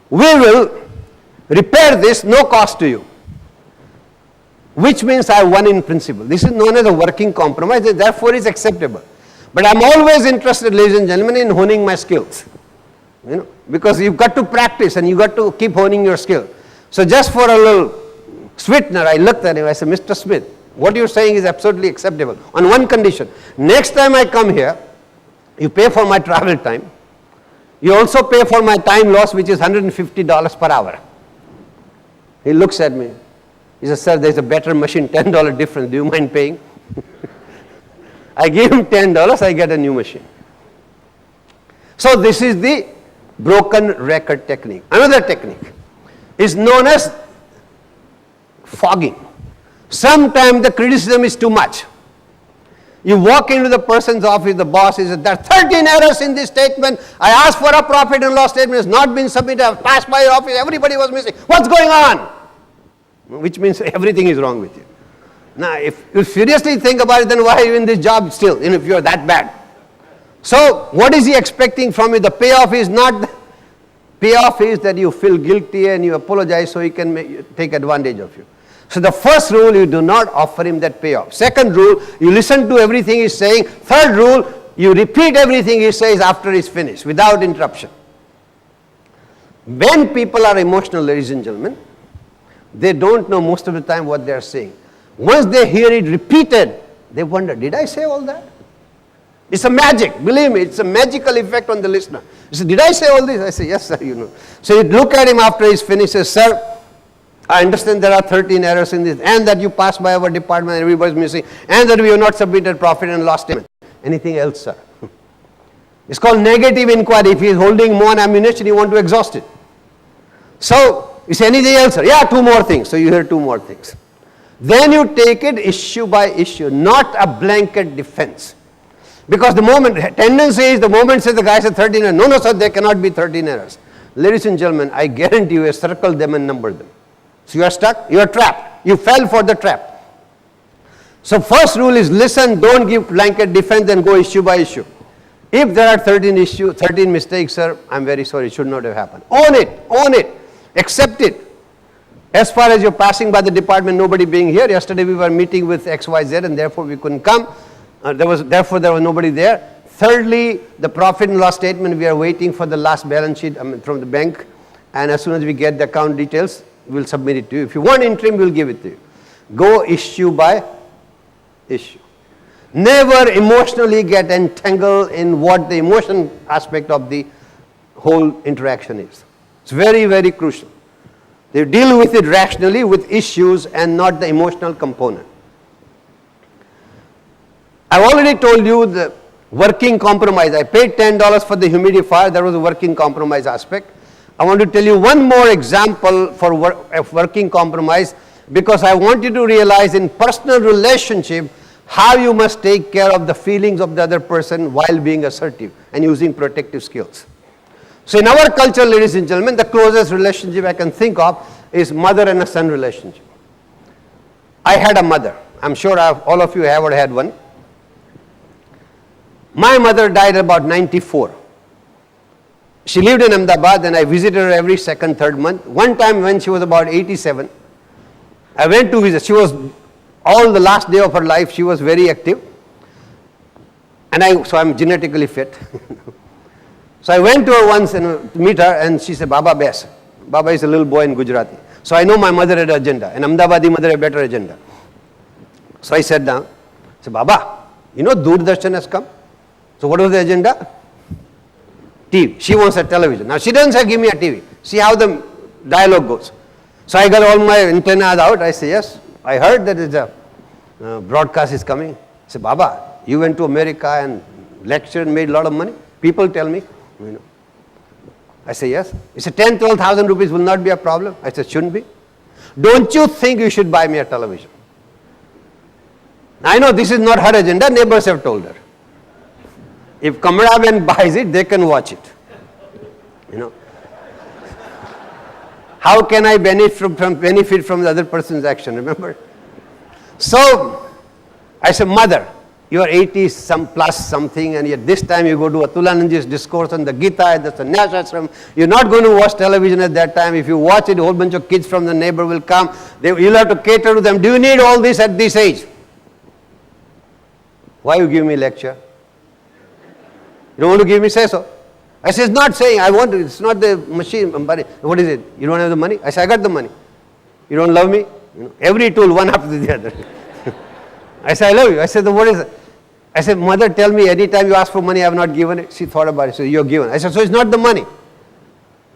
we will repair this, no cost to you. Which means I won in principle. This is known as a working compromise, therefore is acceptable. But I'm always interested, ladies and gentlemen, in honing my skills. Because you've got to practice and you've got to keep honing your skill. So just for a little sweetener, I looked at him, I said, Mr. Smith, what you're saying is absolutely acceptable on one condition. Next time I come here, you pay for my travel time. You also pay for my time loss, which is $150 per hour. He looks at me. He says, sir, there's a better machine, $10 difference. Do you mind paying? I give him $10, I get a new machine. So this is the broken record technique. Another technique is known as fogging. Sometimes the criticism is too much. You walk into the person's office, the boss says, there are 13 errors in this statement. I asked for a profit and loss statement, it's not been submitted, I've passed by your office, everybody was missing. What's going on? Which means everything is wrong with you. Now, if you seriously think about it, then why are you in this job still, if you're that bad? So, what is he expecting from you? The payoff is not, payoff is that you feel guilty and you apologize so he can take advantage of you. So the first rule, you do not offer him that payoff. Second rule, you listen to everything he's saying. Third rule, you repeat everything he says after he's finished, without interruption. When people are emotional, ladies and gentlemen, they don't know most of the time what they are saying. Once they hear it repeated, they wonder, did I say all that? It's a magic, believe me, it's a magical effect on the listener. He said, did I say all this? I say, yes, sir, So you look at him after he's finished, says, sir, I understand there are 13 errors in this, and that you passed by our department and everybody's missing, and that we have not submitted profit and loss statement. Anything else, sir? It's called negative inquiry. If he is holding more ammunition, you want to exhaust it. So, you say, anything else, sir? Yeah, two more things. So you hear two more things. Then you take it issue by issue, not a blanket defense. Because the tendency is the moment says the guy said 13 errors. No, sir, there cannot be 13 errors. Ladies and gentlemen, I guarantee you, circle them and number them. So you are stuck, you are trapped. You fell for the trap. So first rule is listen, don't give blanket defense, and go issue by issue. If there are 13 mistakes, sir, I'm very sorry, it should not have happened. Own it, accept it. As far as you're passing by the department, nobody being here, yesterday we were meeting with XYZ and therefore we couldn't come. Therefore there was nobody there. Thirdly, the profit and loss statement, we are waiting for the last balance sheet from the bank, and as soon as we get the account details, we'll submit it to you. If you want interim, we'll give it to you. Go issue by issue. Never emotionally get entangled in what the emotion aspect of the whole interaction is. It's very, very crucial. They deal with it rationally with issues and not the emotional component. I've already told you the working compromise. I paid $10 for the humidifier. That was a working compromise aspect. I want to tell you one more example for working compromise, because I want you to realize in personal relationship how you must take care of the feelings of the other person while being assertive and using protective skills. So in our culture, ladies and gentlemen, the closest relationship I can think of is mother and a son relationship. I had a mother. I'm sure all of you have or had one. My mother died about 94. She lived in Ahmedabad and I visited her every second, third month. One time when she was about 87, I went to visit. She was, all the last day of her life, she was very active. And so I'm genetically fit. So I went to her once and to meet her, and she said, Baba best. Baba is a little boy in Gujarati. So I know my mother had an agenda, and Ahmedabadi mother had a better agenda. So I sat down. I said, Baba, you know Doordarshan has come? So what was the agenda? TV. She wants a television. Now she doesn't say, give me a TV. See how the dialogue goes. So I got all my antennas out. I say, yes, I heard that a broadcast is coming. I said, Baba, you went to America and lectured and made a lot of money? People tell me. I say, yes. He said, 10,000, 12,000 rupees will not be a problem. I said, shouldn't be. Don't you think you should buy me a television? I know this is not her agenda. Neighbors have told her. If Kamaraben buys it, they can watch it. How can I benefit from the other person's action? Remember? So, I said, Mother, You are 80 some plus something, and yet this time you go to Atulananji's discourse on the Gita at the Sannyas Ashram. You're not going to watch television at that time. If you watch it, a whole bunch of kids from the neighbor will come. You'll have to cater to them. Do you need all this at this age? Why you give me lecture? You don't want to give me say so. I say, it's not saying I want to, it's not the machine. What is it? You don't have the money? I say, I got the money. You don't love me? Every tool, one after the other. I say, I love you. I said, what is it? I said, mother, tell me, anytime you ask for money, I have not given it. She thought about it. So you're given. I said, so it's not the money.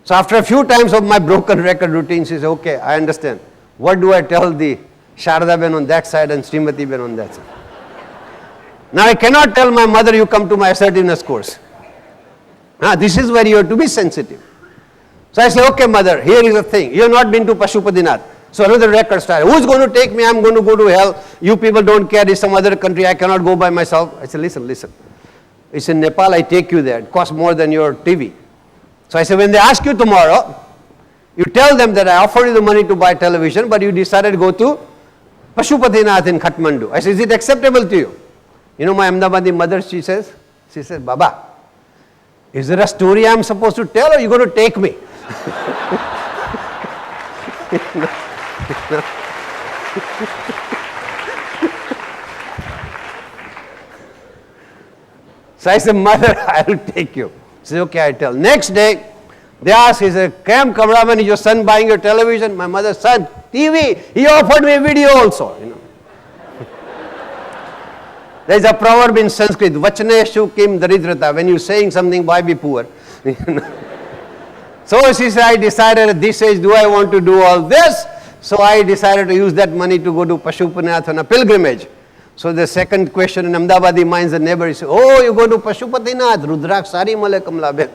So after a few times of my broken record routine, she said, okay, I understand. What do I tell the Sharada Ben on that side and Srimati Ben on that side? Now I cannot tell my mother, you come to my assertiveness course. This is where you have to be sensitive. So I say, okay mother, here is the thing. You have not been to Pashupadinath. So another record started. Who's going to take me? I'm going to go to hell. You people don't care. It's some other country. I cannot go by myself. I said, listen. It's in Nepal. I take you there. It costs more than your TV. So I said, when they ask you tomorrow, you tell them that I offered you the money to buy television, but you decided to go to Pashupadinath in Kathmandu. I said, is it acceptable to you? You know my Ahmedabadi mother, she says, Baba, is there a story I'm supposed to tell or are you going to take me? So I said, mother, I will take you. She said, okay, I tell. Next day, they asked, he said, Kam Kamraman, is your son buying your television? My mother, son, TV. He offered me a video also. There is a proverb in Sanskrit, Vachneshu kim daridrata. When you're saying something, why be poor? So she said, I decided at this age, do I want to do all this? So I decided to use that money to go to Pashupatinath on a pilgrimage. So the second question in Ahmedabadi minds, the neighbor says, oh, you go to Pashupatinath, Rudrak Sari Male Kamla Ben.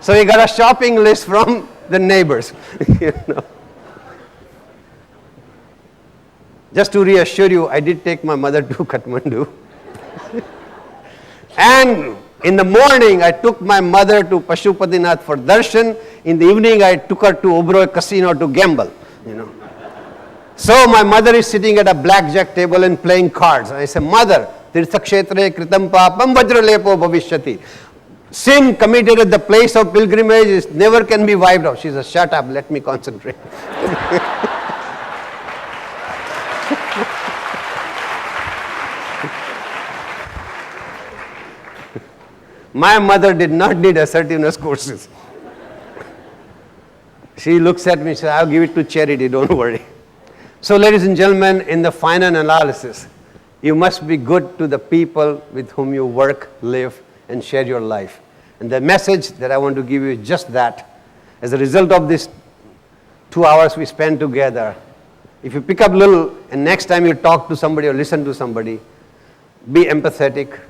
So he got a shopping list from the neighbors. Just to reassure you, I did take my mother to Kathmandu. And in the morning, I took my mother to Pashupatinath for darshan. In the evening, I took her to Oberoi Casino to gamble. So my mother is sitting at a blackjack table and playing cards. I say, Mother, Tirthakshetre kritam papam vajralepo bhavishyati. Sin committed at the place of pilgrimage never can be wiped out. She says, shut up, let me concentrate. My mother did not need assertiveness courses. She looks at me and says, I'll give it to charity, don't worry. So ladies and gentlemen, in the final analysis, you must be good to the people with whom you work, live, and share your life. And the message that I want to give you is just that. As a result of this 2 hours we spend together, if you pick up little and next time you talk to somebody or listen to somebody, be empathetic,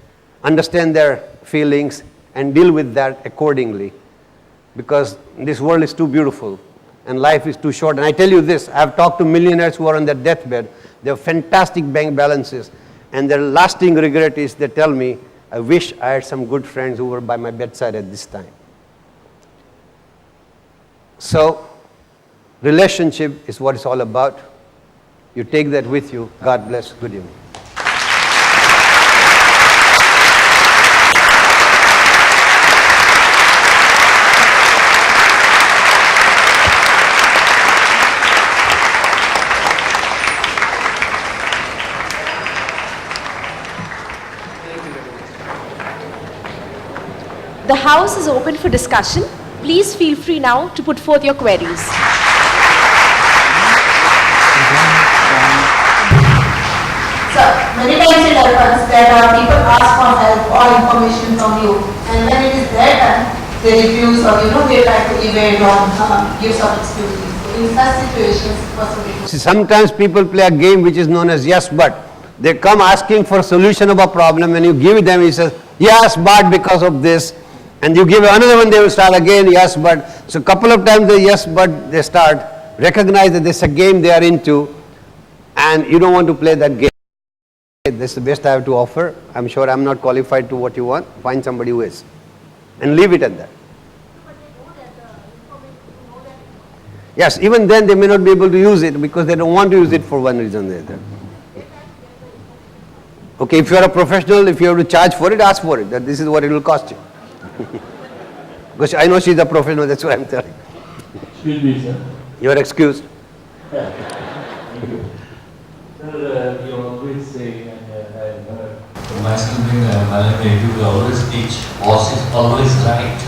understand their feelings, and deal with that accordingly. Because this world is too beautiful and life is too short. And I tell you this, I have talked to millionaires who are on their deathbed. They have fantastic bank balances, and their lasting regret is they tell me, I wish I had some good friends who were by my bedside at this time. So, relationship is what it's all about. You take that with you. God bless. Good evening. The house is open for discussion. Please feel free now to put forth your queries. Sir, many times it happens that people ask for help or information from you, and when it is their time, they refuse or they try to evade or give some excuses. In such situations, what's the way? See, sometimes people play a game which is known as yes but. They come asking for a solution of a problem, and you give them, he says, yes but because of this. And you give another one, they will start again, yes but. So a couple of times they yes but they start, recognize that this is a game they are into, and you don't want to play that game. This is the best I have to offer. I'm sure I'm not qualified to what you want. Find somebody who is. And leave it at that. Yes, even then they may not be able to use it because they don't want to use it for one reason or the other. Okay, if you are a professional, if you have to charge for it, ask for it, that this is what it will cost you. Because I know she's a professional, that's what I'm telling. Excuse me, sir. You are excused. Sir, you always say, and I have heard. My student, you always teach, boss is always right.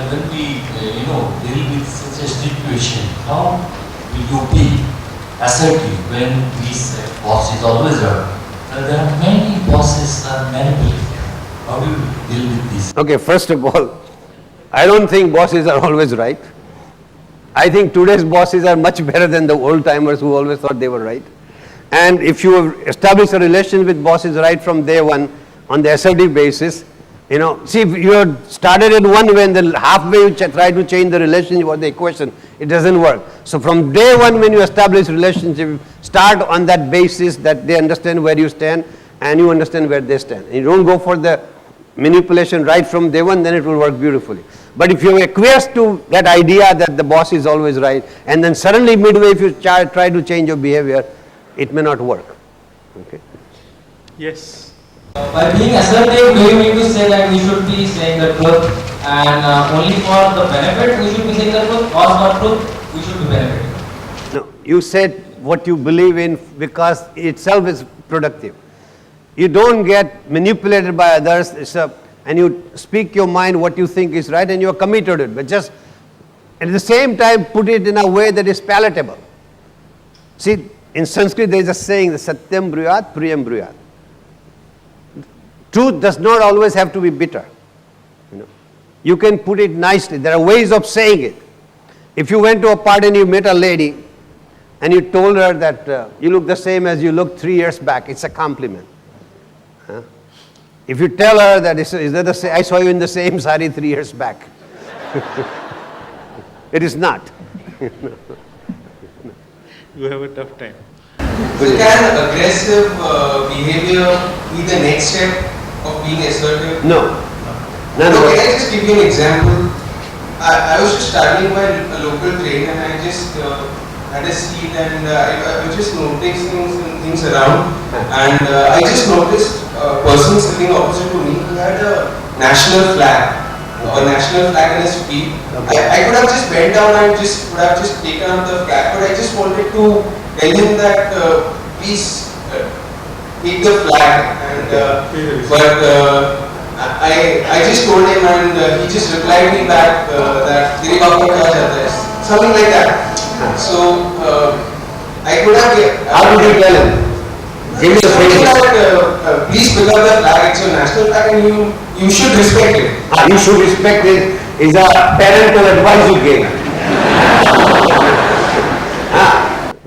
When we, deal with such a situation, how will you be assertive when we say boss is always right? There are many bosses are manipulative. How do you deal with this? Okay, first of all, I don't think bosses are always right. I think today's bosses are much better than the old timers who always thought they were right. And if you have established a relation with bosses right from day one on the assertive basis, see, if you had started in one way and then halfway you try to change the relationship or the equation, it doesn't work. So from day one when you establish relationship, start on that basis that they understand where you stand and you understand where they stand. And you don't go for the manipulation right from day one, then it will work beautifully. But if you acquiesce to that idea that the boss is always right, and then suddenly midway if you try to change your behavior, it may not work. Okay? Yes. By being assertive, do you mean to say that we should be saying the truth and only for the benefit we should be saying the truth, or for truth we should be benefiting? No, you said what you believe in because itself is productive. You don't get manipulated by others, and you speak your mind what you think is right and you are committed to it. But just at the same time put it in a way that is palatable. See, in Sanskrit there is a saying, Satyam Bruyat, Priyam Bruyat. Truth does not always have to be bitter. You can put it nicely. There are ways of saying it. If you went to a party and you met a lady and you told her that you look the same as you looked 3 years back, it's a compliment. If you tell her that I saw you in the same sari 3 years back, it is not. You have a tough time. So can aggressive behavior be the next step of being assertive? No. No, can I just give you an example? I was just studying by a local train and I just had a seat and I was just noticing things around, and I just noticed a person sitting opposite to me who had a national flag. A national flag in his feet. Okay. I could have just bent down and would have just taken out the flag, but I just wanted to tell him that please take the flag. And I just told him, and he just replied me back that "Tere baap ko kya chahta hai?" Something like that. So I could have. How did you tell him? Give me the phrase. Please pick up the flag. It's your national flag, and you should respect it. You should respect it is a parental advice you gave.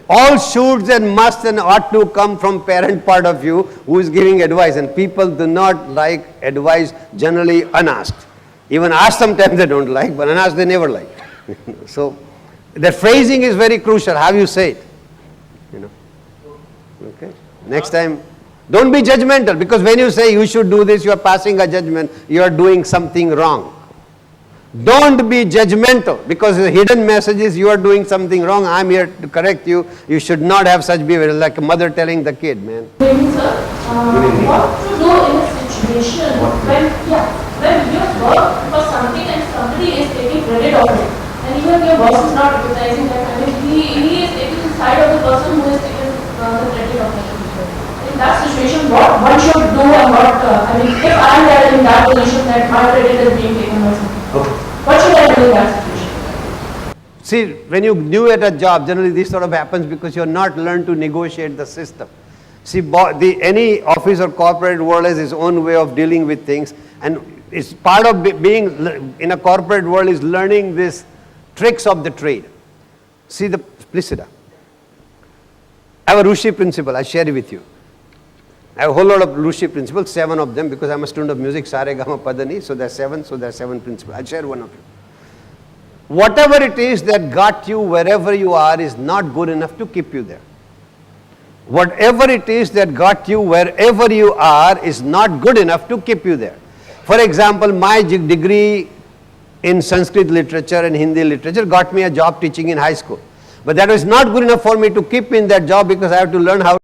All shoulds and musts and ought to come from parent part of you who is giving advice, and people do not like advice generally unasked. Even asked sometimes they don't like, but unasked they never like. So the phrasing is very crucial, how you say it. Okay. Next time, don't be judgmental, because when you say you should do this, you are passing a judgment, you are doing something wrong. Don't be judgmental, because the hidden message is you are doing something wrong, I am here to correct you, you should not have such behavior, like a mother telling the kid, man. Good evening, sir. What to do in a situation when you work for something and somebody is taking credit of it, and even your boss is not recognizing that, I mean, he is taking the side of the person who is taking the credit of it. In that situation, what one should do, and what, if I am there in that position that my credit is being taken by somebody, what should I do in that situation? See, when you new at a job, generally this sort of happens because you are not learned to negotiate the system. See, any office or corporate world has its own way of dealing with things, and it's part of being in a corporate world is learning these tricks of the trade. See, please sit down. I have a Rushi principle, I share it with you. I have a whole lot of Rushi principles, 7 of them, because I'm a student of music, Sare Gama Padani, so there are 7 principles. I'll share one of you. Whatever it is that got you wherever you are is not good enough to keep you there. Whatever it is that got you wherever you are is not good enough to keep you there. For example, my degree in Sanskrit literature and Hindi literature got me a job teaching in high school. But that was not good enough for me to keep in that job, because I have to learn how